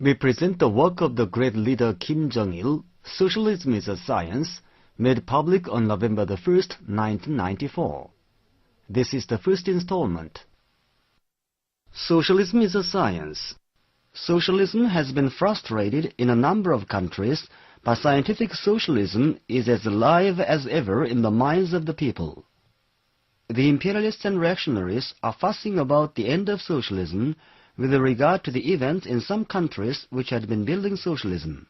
We present the work of the great leader Kim Jong Il, Socialism is a Science, made public on November 1st, 1994. This is the first installment. Socialism is a science. Socialism has been frustrated in a number of countries, but scientific socialism is as alive as ever in the minds of the people. The imperialists and reactionaries are fussing about the end of socialism with regard to the events in some countries which had been building socialism.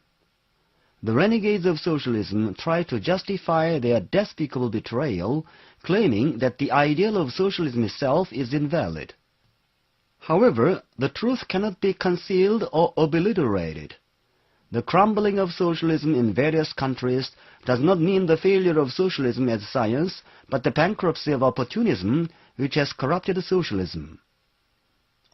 The renegades of socialism try to justify their despicable betrayal, claiming that the ideal of socialism itself is invalid. However, the truth cannot be concealed or obliterated. The crumbling of socialism in various countries does not mean the failure of socialism as science, but the bankruptcy of opportunism which has corrupted socialism.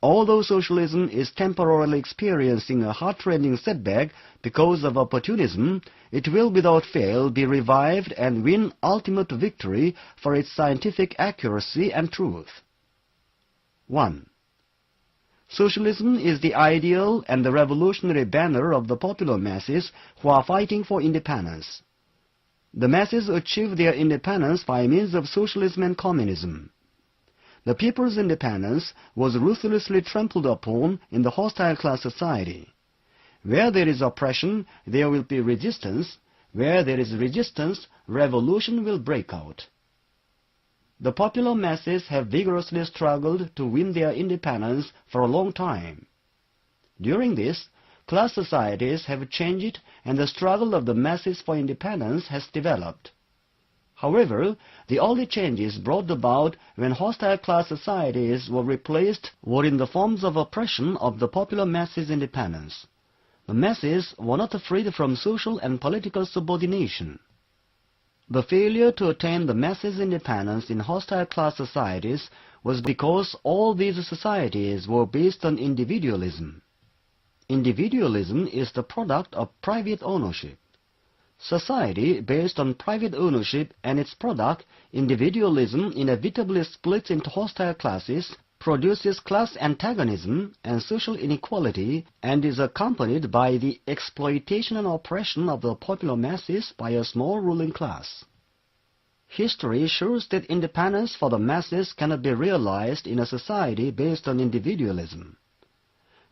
Although socialism is temporarily experiencing a heart-rending setback because of opportunism, it will without fail be revived and win ultimate victory for its scientific accuracy and truth. 1. Socialism is the ideal and the revolutionary banner of the popular masses who are fighting for independence. The masses achieve their independence by means of socialism and communism. The people's independence was ruthlessly trampled upon in the hostile class society. Where there is oppression, there will be resistance. Where there is resistance, revolution will break out. The popular masses have vigorously struggled to win their independence for a long time. During this, class societies have changed and the struggle of the masses for independence has developed. However, the only changes brought about when hostile class societies were replaced were in the forms of oppression of the popular masses' independence. The masses were not freed from social and political subordination. The failure to attain the masses' independence in hostile class societies was because all these societies were based on individualism. Individualism is the product of private ownership. Society based on private ownership and its product, individualism, inevitably splits into hostile classes, produces class antagonism and social inequality, and is accompanied by the exploitation and oppression of the popular masses by a small ruling class. History shows that independence for the masses cannot be realized in a society based on individualism.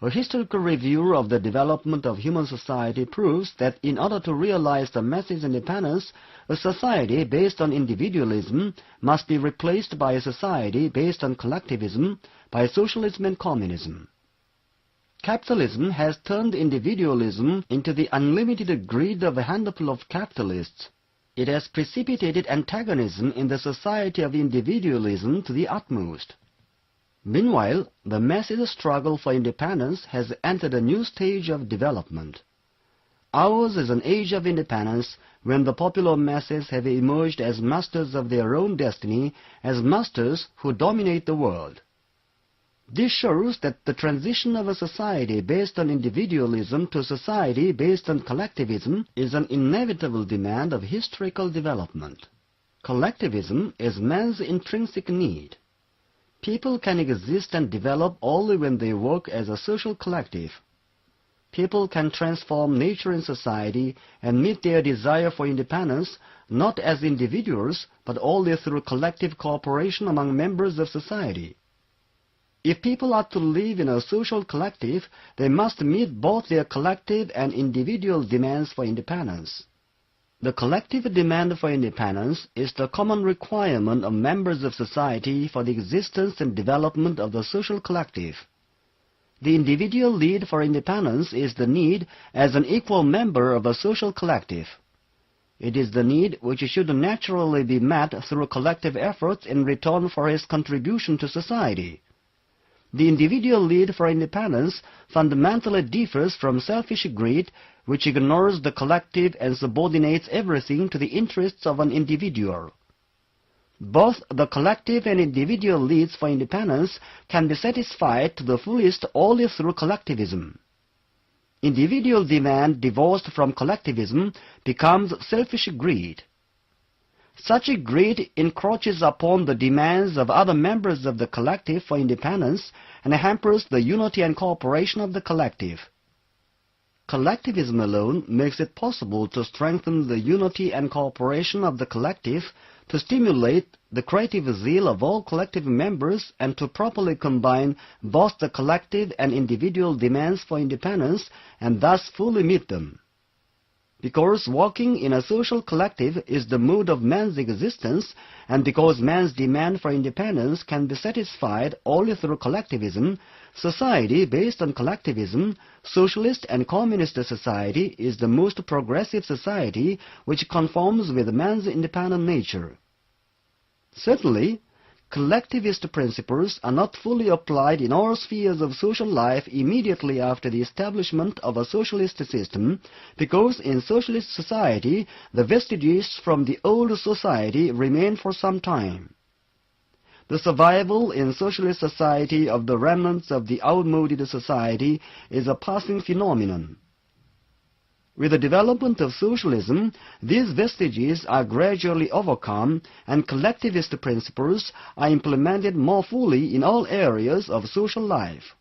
A historical review of the development of human society proves that in order to realize the masses' independence, a society based on individualism must be replaced by a society based on collectivism, by socialism and communism. Capitalism has turned individualism into the unlimited greed of a handful of capitalists. It has precipitated antagonism in the society of individualism to the utmost. Meanwhile, the masses' struggle for independence has entered a new stage of development. Ours is an age of independence when the popular masses have emerged as masters of their own destiny, as masters who dominate the world. This shows that the transition of a society based on individualism to a society based on collectivism is an inevitable demand of historical development. Collectivism is man's intrinsic need. People can exist and develop only when they work as a social collective. People can transform nature and society and meet their desire for independence not as individuals but only through collective cooperation among members of society. If people are to live in a social collective, they must meet both their collective and individual demands for independence. The collective demand for independence is the common requirement of members of society for the existence and development of the social collective. The individual need for independence is the need as an equal member of a social collective. It is the need which should naturally be met through collective efforts in return for his contribution to society. The individual need for independence fundamentally differs from selfish greed, which ignores the collective and subordinates everything to the interests of an individual. Both the collective and individual needs for independence can be satisfied to the fullest only through collectivism. Individual demand divorced from collectivism becomes selfish greed. Such greed encroaches upon the demands of other members of the collective for independence and hampers the unity and cooperation of the collective. collectivism alone makes it possible to strengthen the unity and cooperation of the collective, to stimulate the creative zeal of all collective members, and to properly combine both the collective and individual demands for independence, and thus fully meet them. Because working in a social collective is the mood of man's existence, and because man's demand for independence can be satisfied only through collectivism, society based on collectivism, socialist and communist society, is the most progressive society which conforms with man's independent nature. Certainly, collectivist principles are not fully applied in all spheres of social life immediately after the establishment of a socialist system, because in socialist society the vestiges from the old society remain for some time. The survival in socialist society of the remnants of the outmoded society is a passing phenomenon. With the development of socialism, these vestiges are gradually overcome, and collectivist principles are implemented more fully in all areas of social life.